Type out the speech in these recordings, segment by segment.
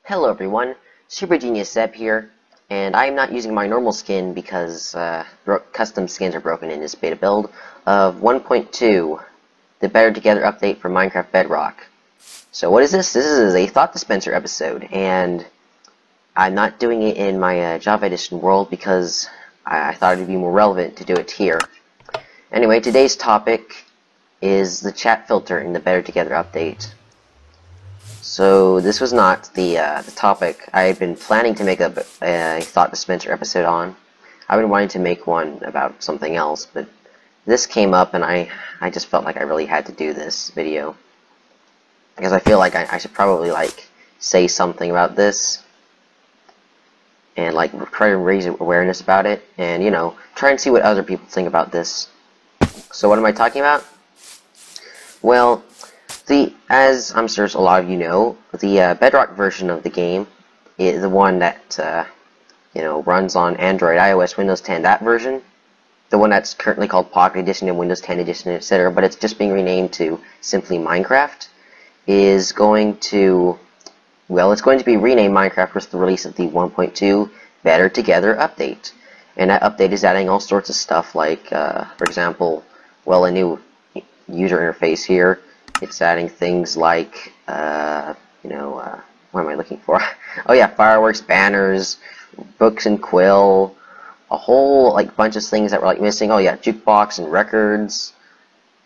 Hello everyone, Super Genius Seb here, and I am not using my normal skin because custom skins are broken in this beta build of 1.2, the Better Together update for Minecraft Bedrock. So what is this? This is a Thought Dispenser episode, and I'm not doing it in my Java Edition world because I thought it would be more relevant to do it here. Anyway, today's topic is the chat filter in the Better Together update. So this was not the topic I had been planning to make a Thought Dispenser episode on. I've been wanting to make one about something else, but this came up and I just felt like I really had to do this video. Because I feel like I should probably say something about this and try to raise awareness about it and try and see what other people think about this. So what am I talking about? Well, as I'm sure a lot of you know, the Bedrock version of the game is the one that runs on Android, iOS, Windows 10. That version, the one that's currently called Pocket Edition and Windows 10 Edition, etc., but it's just being renamed to simply Minecraft, is going to, it's going to be renamed Minecraft with the release of the 1.2 Better Together update. And that update is adding all sorts of stuff like, for example, a new user interface here. It's adding things like, what am I looking for? Oh yeah, fireworks, banners, books and quill, a whole bunch of things that were missing. Oh yeah, jukebox and records,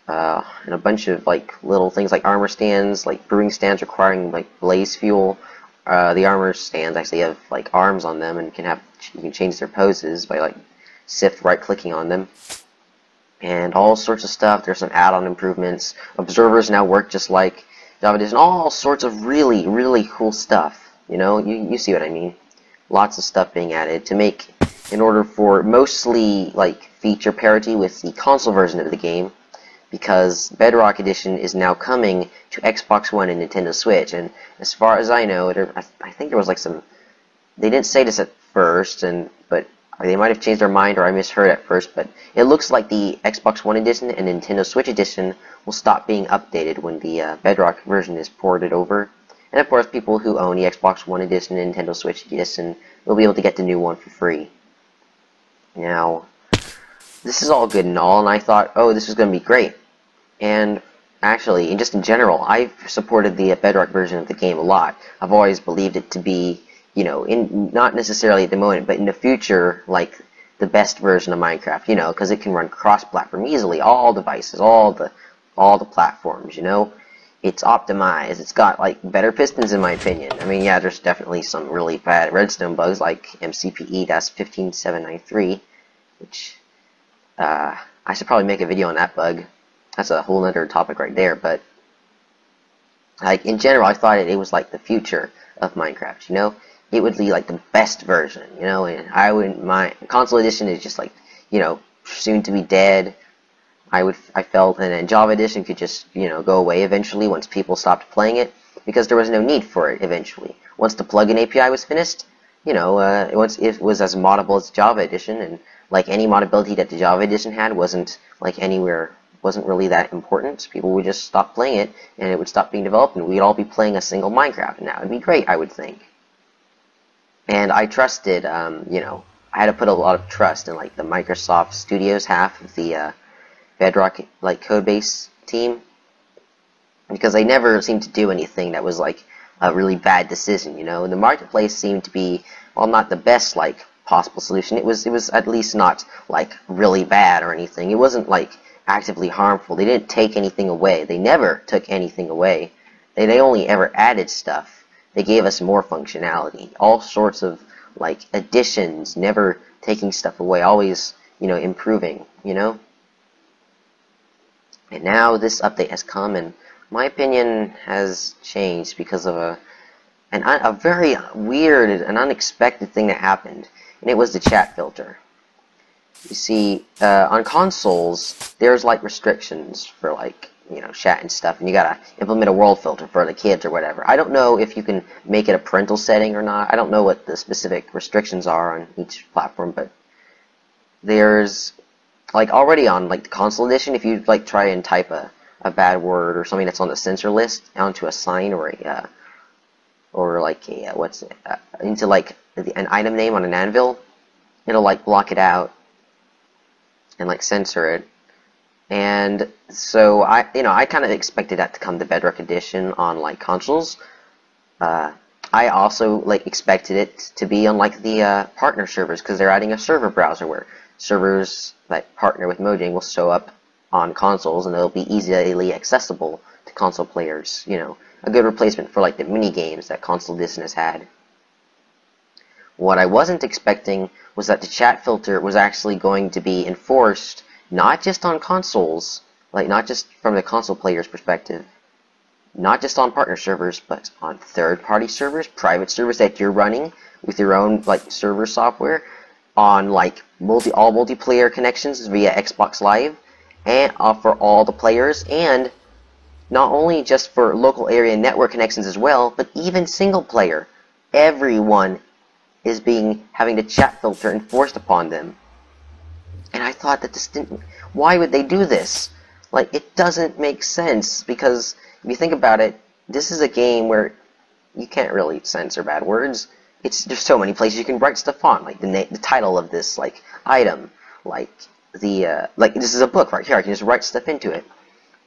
and a bunch of little things like armor stands, brewing stands requiring blaze fuel. The armor stands actually have arms on them and you can change their poses by shift right clicking on them. And all sorts of stuff. There's some add-on improvements. Observers now work just like Java Edition. All sorts of really, really cool stuff. You see what I mean. Lots of stuff being added to make, in order for mostly feature parity with the console version of the game, because Bedrock Edition is now coming to Xbox One and Nintendo Switch. And as far as I know, I think there was some. They didn't say this at first, but they might have changed their mind, or I misheard at first, but it looks like the Xbox One Edition and Nintendo Switch Edition will stop being updated when the Bedrock version is ported over. And of course, people who own the Xbox One Edition and Nintendo Switch Edition will be able to get the new one for free. Now, this is all good and all, and I thought, oh, this is going to be great. And actually, and just in general, I've supported the Bedrock version of the game a lot. I've always believed it to be not necessarily at the moment, but in the future, the best version of Minecraft, because it can run cross-platform easily, all devices, all the platforms, It's optimized. It's got, better pistons, in my opinion. I mean, yeah, there's definitely some really bad redstone bugs, like MCPE-15793, which, I should probably make a video on that bug. That's a whole other topic right there, but, in general, I thought it was, the future of Minecraft, It would be the best version, and I wouldn't mind. Console Edition is just soon to be dead. I felt, and then Java Edition could just go away eventually once people stopped playing it, because there was no need for it eventually. Once the plugin API was finished, once it was as moddable as Java Edition, and any moddability that the Java Edition had wasn't wasn't really that important. People would just stop playing it, and it would stop being developed, and we'd all be playing a single Minecraft, and that would be great, I would think. And I trusted, I had to put a lot of trust in the Microsoft Studios half of the Bedrock codebase team, because they never seemed to do anything that was a really bad decision. The marketplace seemed to be, well, not the best possible solution. It was at least not really bad or anything. It wasn't actively harmful. They didn't take anything away. They never took anything away. They only ever added stuff. They gave us more functionality, all sorts of additions, never taking stuff away, always improving, And now this update has come, and my opinion has changed because of a very weird and unexpected thing that happened, and it was the chat filter. You see, on consoles, there's restrictions for chat and stuff, and you gotta implement a world filter for the kids or whatever. I don't know if you can make it a parental setting or not. I don't know what the specific restrictions are on each platform, but there's already on the console edition, if you try and type a bad word or something that's on the censor list onto a sign or or like a into like an item name on an anvil, it'll like block it out and like censor it. And so I kind of expected that to come to Bedrock Edition on like consoles. I also like expected it to be on like the partner servers, because they're adding a server browser where servers that partner with Mojang will show up on consoles, and they'll be easily accessible to console players. A good replacement for like the mini games that Console Edition has had. What I wasn't expecting was that the chat filter was actually going to be enforced not just on consoles, like not just from the console player's perspective, not just on partner servers, but on third-party servers, private servers that you're running with your own like server software, on like all multiplayer connections via Xbox Live, and for all the players, and not only just for local area network connections as well, but even single player. Everyone is having the chat filter enforced upon them. And I thought that this didn't. Why would they do this? Like, it doesn't make sense, because if you think about it, this is a game where you can't really censor bad words. There's so many places you can write stuff on, like the title of this like item, like this is a book right here. I can just write stuff into it.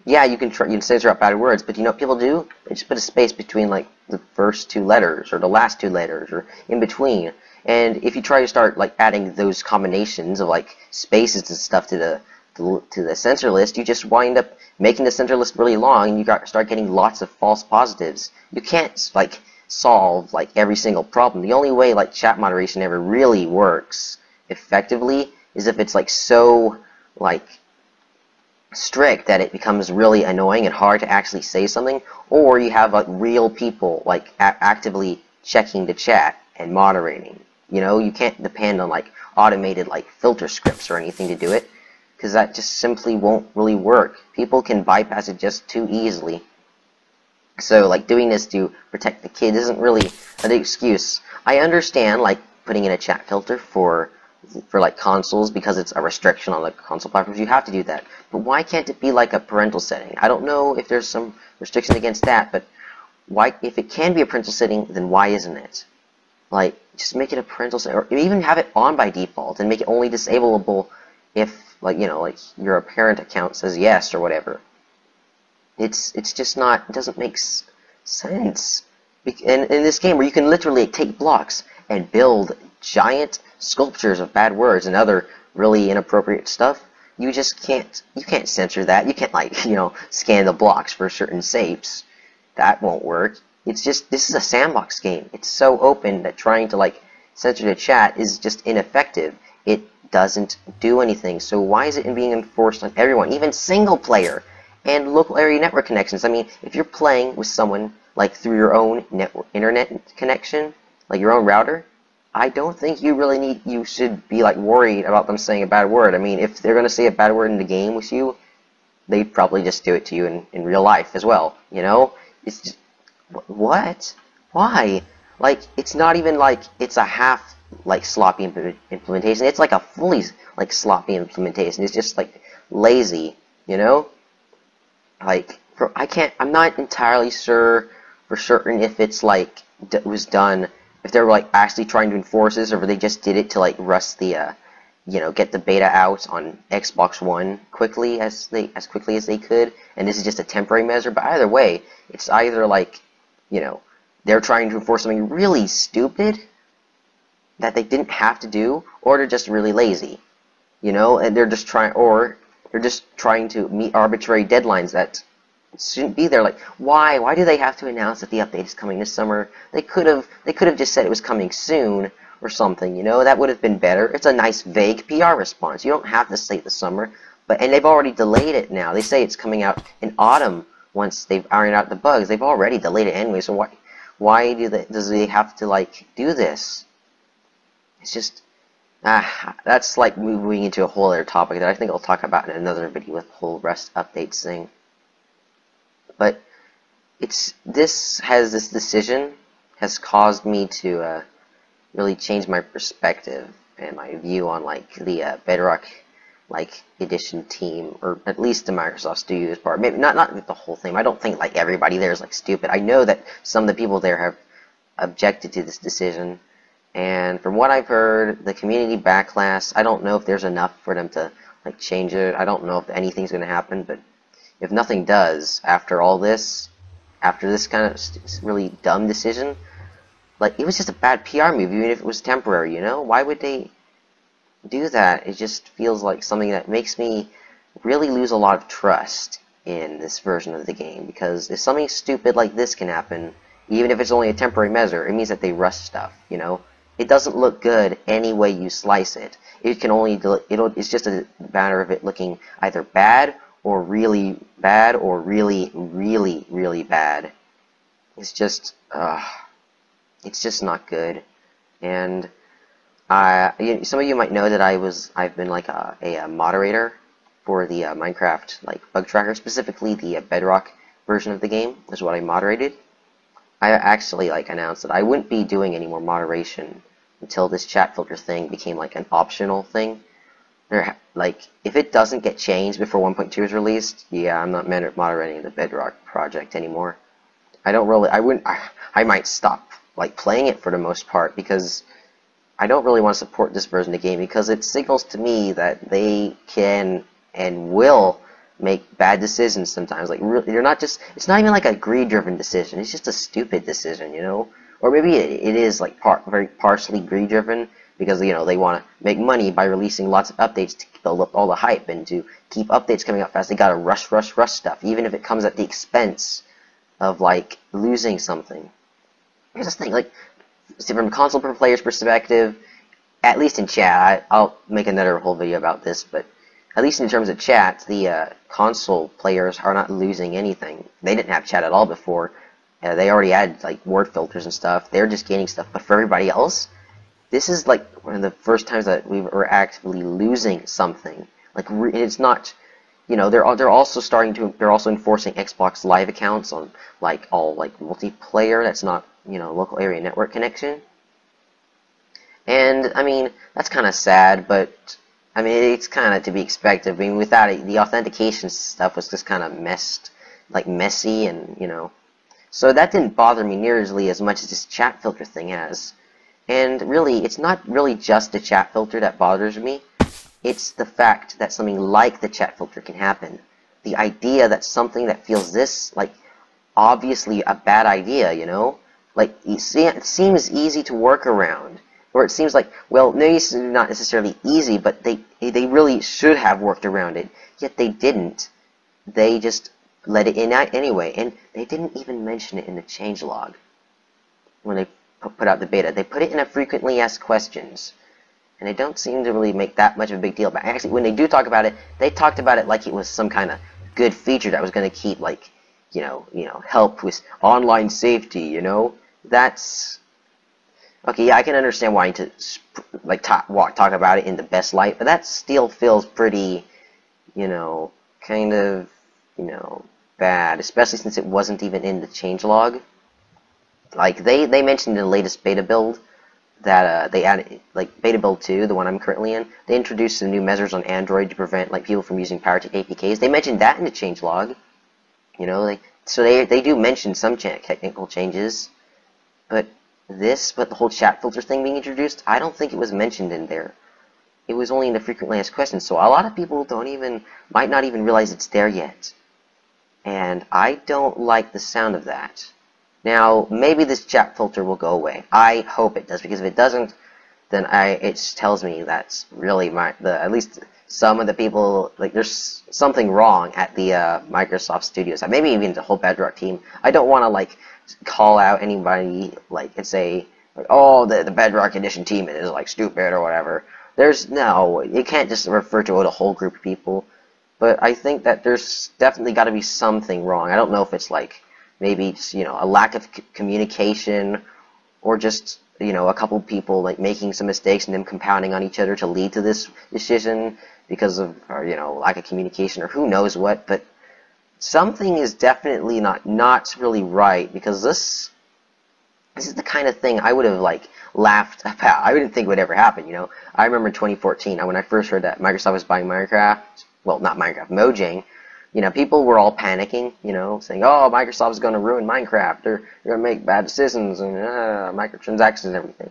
Yeah, you can censor out bad words, but you know what people do? They just put a space between like the first two letters or the last two letters or in between. And if you try to start like adding those combinations of like spaces and stuff to the censor list, you just wind up making the censor list really long, and you start getting lots of false positives. You can't like solve like every single problem. The only way like chat moderation ever really works effectively is if it's like so like strict that it becomes really annoying and hard to actually say something, or you have like real people like actively checking the chat and moderating. You can't depend on like automated like filter scripts or anything to do it, because that just simply won't really work. People can bypass it just too easily. So like doing this to protect the kid isn't really an excuse. I understand like putting in a chat filter for like consoles, because it's a restriction on the console platforms. You have to do that. But why can't it be like a parental setting? I don't know if there's some restriction against that, but why, if it can be a parental setting, then why isn't it? Like, just make it a parental setting, or even have it on by default and make it only disableable if like like your parent account says yes or whatever. It's just not, it doesn't make sense. And in this game where you can literally take blocks and build giant sculptures of bad words and other really inappropriate stuff, you can't censor that. You can't like, scan the blocks for certain safes. That won't work. This is a sandbox game. It's so open that trying to like censor the chat is just ineffective. It doesn't do anything. So why is it being enforced on everyone, even single player and local area network connections? I mean, if you're playing with someone like through your own internet connection, like your own router, I don't think you should be like worried about them saying a bad word. I mean, if they're going to say a bad word in the game with you, they'd probably just do it to you in real life as well, It's just, what? Why? Like, it's not even like it's a half like sloppy implementation. It's like a fully like sloppy implementation. It's just like lazy, Like, I'm not entirely sure for certain if it's like was done, if they were like actually trying to enforce this, or if they just did it to like rust the get the beta out on Xbox One quickly as quickly as they could, and this is just a temporary measure. But either way, it's either like they're trying to enforce something really stupid that they didn't have to do, or they're just really lazy, and they're just trying to meet arbitrary deadlines that shouldn't be there. Like, why do they have to announce that the update is coming this summer? They could have just said it was coming soon or something, that would have been better. It's a nice vague PR response. You don't have to say the summer, and they've already delayed it now. They say it's coming out in autumn once they've ironed out the bugs. They've already delayed it anyway, so why does they have to like do this? It's just that's like moving into a whole other topic that I think I'll talk about in another video with the whole Rust updates thing. But this decision has caused me to really change my perspective and my view on like the Bedrock like edition team, or at least the Microsoft Studios part. Maybe not the whole thing. I don't think like everybody there is like stupid. I know that some of the people there have objected to this decision. And from what I've heard, the community backlash, I don't know if there's enough for them to like change it. I don't know if anything's going to happen, but if nothing does after all this, after this kind of really dumb decision, like, it was just a bad PR move, even if it was temporary, you know? Why would they do that? It just feels like something that makes me really lose a lot of trust in this version of the game, because if something stupid like this can happen, even if it's only a temporary measure, it means that they rush stuff, you know? It doesn't look good any way you slice it. It can only it's just a matter of it looking either bad or really bad or really, really, really bad. It's just not good. And some of you might know that I've been like a moderator for the Minecraft like bug tracker, specifically the Bedrock version of the game is what I moderated. I actually like announced that I wouldn't be doing any more moderation until this chat filter thing became like an optional thing. Like, if it doesn't get changed before 1.2 is released, yeah, I'm not moderating the Bedrock project anymore. I might stop like playing it for the most part, because I don't really want to support this version of the game, because it signals to me that they can and will make bad decisions sometimes. Like, they're not just, it's not even like a greed-driven decision, it's just a stupid decision, you know? Or maybe it is like very partially greed-driven, because, you know, they want to make money by releasing lots of updates to build up all the hype, and to keep updates coming out fast, they gotta rush stuff, even if it comes at the expense of, like, losing something. Here's the thing, like, from a console player's perspective, at least in chat, I'll make another whole video about this, but at least in terms of chat, the console players are not losing anything. They didn't have chat at all before. They already had like word filters and stuff. They're just gaining stuff. But for everybody else, this is like one of the first times that we were actively losing something. Like, it's not, you know, they're also enforcing Xbox Live accounts on like all like multiplayer. That's not, you know, local area network connection. And I mean, that's kind of sad, but I mean, it's kind of to be expected. I mean, without it, the authentication stuff was just kind of messy, and, you know. So that didn't bother me nearly as much as this chat filter thing has. And really, it's not really just the chat filter that bothers me. It's the fact that something like the chat filter can happen. The idea that something that feels this, like, obviously a bad idea, you know? Like, it seems easy to work around. Or it seems like, well, maybe it's not necessarily easy, but they really should have worked around it. Yet they didn't. They just let it in anyway, and they didn't even mention it in the changelog when they put out the beta. They put it in a frequently asked questions, and they don't seem to really make that much of a big deal. But actually, when they do talk about it, they talked about it like it was some kind of good feature that was going to keep, like, you know, help with online safety. You know, that's okay. Yeah, I can understand why to like talk about it in the best light, but that still feels pretty, you know, kind of, you know, bad, especially since it wasn't even in the changelog. Like, they mentioned in the latest beta build that they added, like, beta build 2, the one I'm currently in, they introduced some new measures on Android to prevent, like, people from using pirated APKs. They mentioned that in the changelog, you know, so they do mention some technical changes, but the whole chat filter thing being introduced, I don't think it was mentioned in there. It was only in the frequently asked questions, so a lot of people might not even realize it's there yet. And I don't like the sound of that. Now, maybe this chat filter will go away. I hope it does, because if it doesn't, then it tells me that's really at least some of the people, like, there's something wrong at the Microsoft Studios, maybe even the whole Bedrock team. I don't want to, like, call out anybody, like, and say, like, oh, the Bedrock Edition team is, like, stupid or whatever. You can't just refer to a whole group of people. But I think that there's definitely got to be something wrong. I don't know if it's like maybe, you know, a lack of communication, or just, you know, a couple people like making some mistakes and them compounding on each other to lead to this decision because of, or, you know, lack of communication, or who knows what. But something is definitely not really right, because this is the kind of thing I would have, like, laughed about. I didn't think it would ever happen, you know. I remember in 2014, when I first heard that Microsoft was buying Minecraft, well, not Minecraft, Mojang. people were all panicking, saying, "Oh, Microsoft's going to ruin Minecraft. They're going to make bad decisions and microtransactions and everything."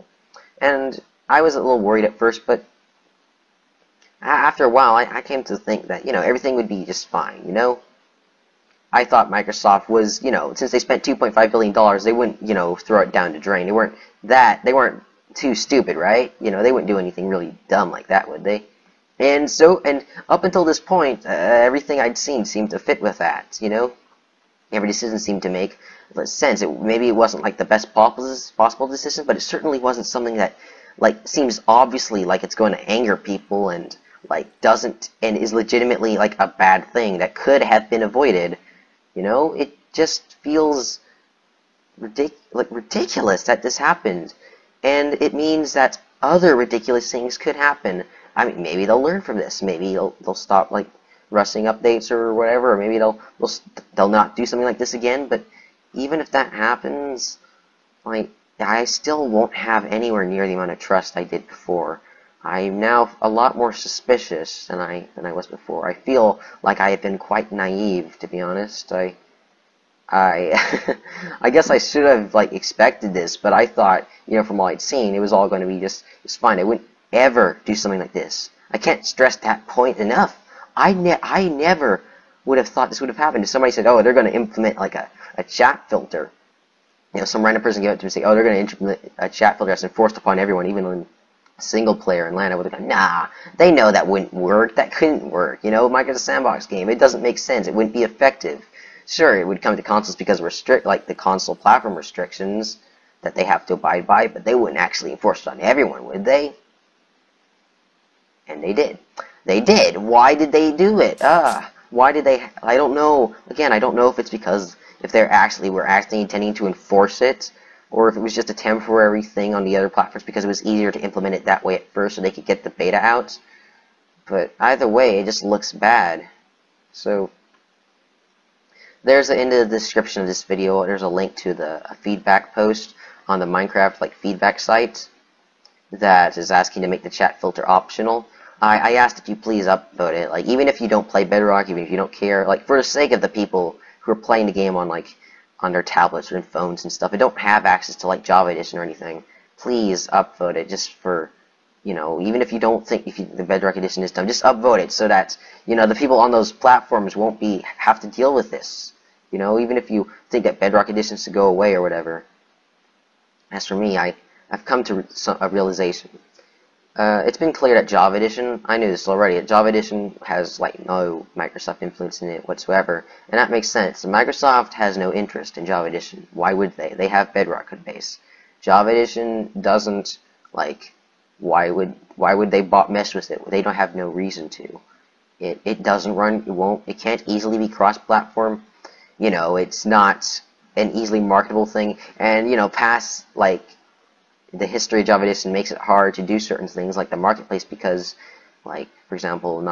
And I was a little worried at first, but after a while, I came to think that everything would be just fine. I thought Microsoft was, since they spent $2.5 billion, they wouldn't, throw it down the drain. They weren't too stupid, right? They wouldn't do anything really dumb like that, would they? And up until this point, everything I'd seen seemed to fit with that, Every decision seemed to make sense. Maybe it wasn't like the best possible decision, but it certainly wasn't something that, seems obviously like it's going to anger people and, doesn't, and is legitimately, a bad thing that could have been avoided. It just feels ridiculous that this happened. And it means that other ridiculous things could happen. I mean, maybe they'll learn from this. Maybe they'll stop, rushing updates or whatever. Or maybe they'll not do something like this again. But even if that happens, I still won't have anywhere near the amount of trust I did before. I'm now a lot more suspicious than I was before. I feel like I have been quite naive, to be honest. I guess I should have expected this, but I thought, from all I'd seen, it was all going to be just fine. I wouldn't ever do something like this. I can't stress that point enough. I never would have thought this would have happened. If somebody said, "Oh, they're going to implement a chat filter," some random person came up to me and say, "Oh, they're going to implement a chat filter that's enforced upon everyone, even in single player in LAN," I would have gone, "Nah, they know that wouldn't work. That couldn't work. Microsoft Sandbox game. It doesn't make sense. It wouldn't be effective." Sure, it would come to consoles because we're strict, like the console platform restrictions that they have to abide by, but they wouldn't actually enforce it on everyone, would they? And they did. They did. Why did they do it? Why did they? I don't know. Again, I don't know if it's because if they were actually intending to enforce it, or if it was just a temporary thing on the other platforms because it was easier to implement it that way at first so they could get the beta out. But either way, it just looks bad. So there's the end of the description of this video. There's a link to a feedback post on the Minecraft feedback site that is asking to make the chat filter optional. I asked if you please upvote it. Even if you don't play Bedrock, even if you don't care, for the sake of the people who are playing the game on their tablets or in phones and stuff, and don't have access to Java Edition or anything, please upvote it just for, even if you don't think the Bedrock Edition is dumb, just upvote it so that, the people on those platforms won't have to deal with this. Even if you think that Bedrock Edition should go away or whatever. As for me, I've come to a realization. It's been clear that Java Edition, I knew this already, that Java Edition has no Microsoft influence in it whatsoever, and that makes sense. Microsoft has no interest in Java Edition. Why would they? They have Bedrock code base. Java Edition doesn't, why would they mess with it? They don't have no reason to. It doesn't run, it can't easily be cross-platform. It's not an easily marketable thing, and, past, the history of Java Edition makes it hard to do certain things like the marketplace because, for example,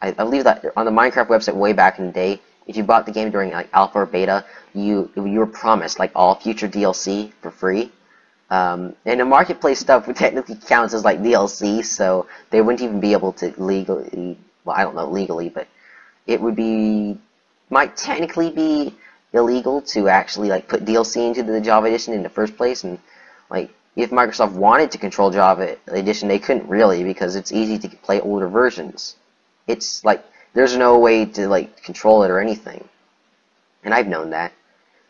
I believe that on the Minecraft website way back in the day, if you bought the game during alpha or beta, you were promised all future DLC for free. And the marketplace stuff technically counts as DLC, so they wouldn't even be able to legally, well, I don't know legally, but it might technically be illegal to actually put DLC into the Java Edition in the first place, and if Microsoft wanted to control Java Edition, they couldn't really because it's easy to play older versions. It's there's no way to control it or anything. And I've known that.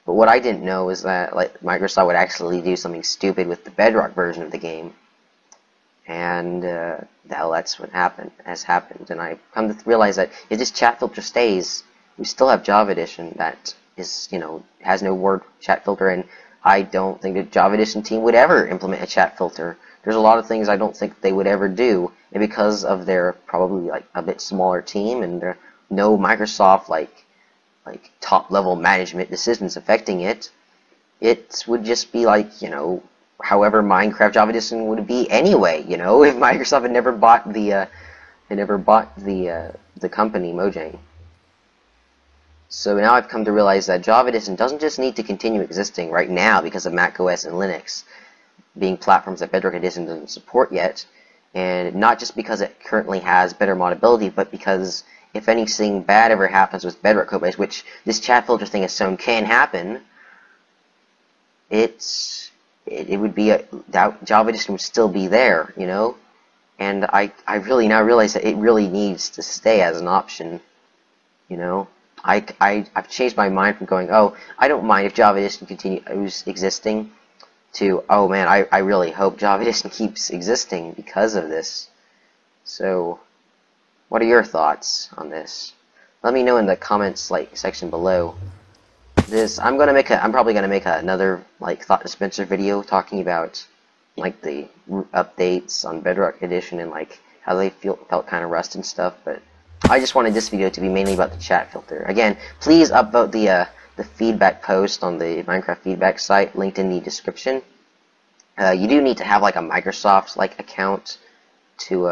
But what I didn't know is that Microsoft would actually do something stupid with the Bedrock version of the game. And that's what has happened. And I've come to realize that if this chat filter stays, we still have Java Edition that is, has no word chat filter, and I don't think the Java Edition team would ever implement a chat filter. There's a lot of things I don't think they would ever do, and because of their probably a bit smaller team and their no Microsoft top level management decisions affecting it, it would just be however Minecraft Java Edition would be anyway. If Microsoft had never bought the company Mojang. So now I've come to realize that Java Edition doesn't just need to continue existing right now because of Mac OS and Linux being platforms that Bedrock Edition doesn't support yet, and not just because it currently has better modability, but because if anything bad ever happens with Bedrock Codebase, which this chat filter thing has shown can happen, it would be Java Edition would still be there, you know. And I really now realize that it really needs to stay as an option, you know. I've changed my mind from going, oh, I don't mind if Java Edition continues existing, to, oh man, I really hope Java Edition keeps existing because of this. So, what are your thoughts on this? Let me know in the comments section below. I'm probably gonna make another thought dispenser video talking about the updates on Bedrock Edition and how they felt kind of rust and stuff, but I just wanted this video to be mainly about the chat filter. Again, please upvote the feedback post on the Minecraft feedback site linked in the description. You do need to have a Microsoft account to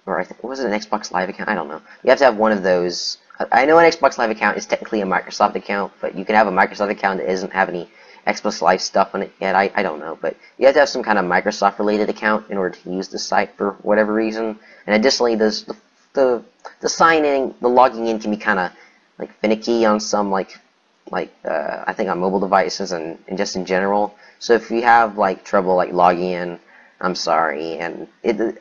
or was it an Xbox Live account? I don't know. You have to have one of those. I know an Xbox Live account is technically a Microsoft account, but you can have a Microsoft account that doesn't have any Xbox Live stuff on it yet. I don't know, but you have to have some kind of Microsoft related account in order to use the site for whatever reason. And additionally, the sign in, the logging in can be kind of finicky on some I think on mobile devices and just in general. So if you have trouble logging in, I'm sorry. And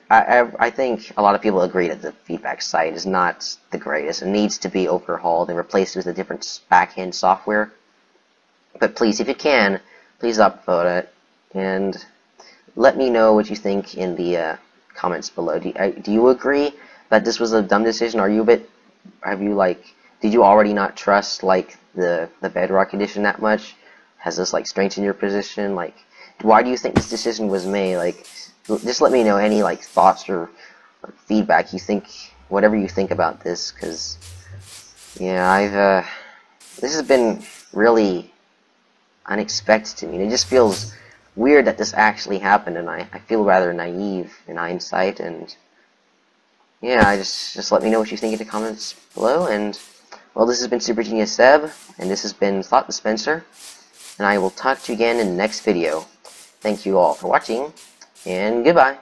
I think a lot of people agree that the feedback site is not the greatest. It needs to be overhauled and replaced with a different back-end software. But please, if you can, please upvote it and let me know what you think in the comments below. Do you agree that this was a dumb decision? Are you a bit? Did you already not trust the Bedrock Edition that much? Has this strengthened your position? Why do you think this decision was made? Just let me know any thoughts or feedback you think, whatever you think about this, because yeah, this has been really unexpected to me. And it just feels weird that this actually happened, and I feel rather naive in hindsight. And yeah, just let me know what you think in the comments below. And well, this has been Super Genius Seb, and this has been Thought Dispenser, and I will talk to you again in the next video. Thank you all for watching, and goodbye.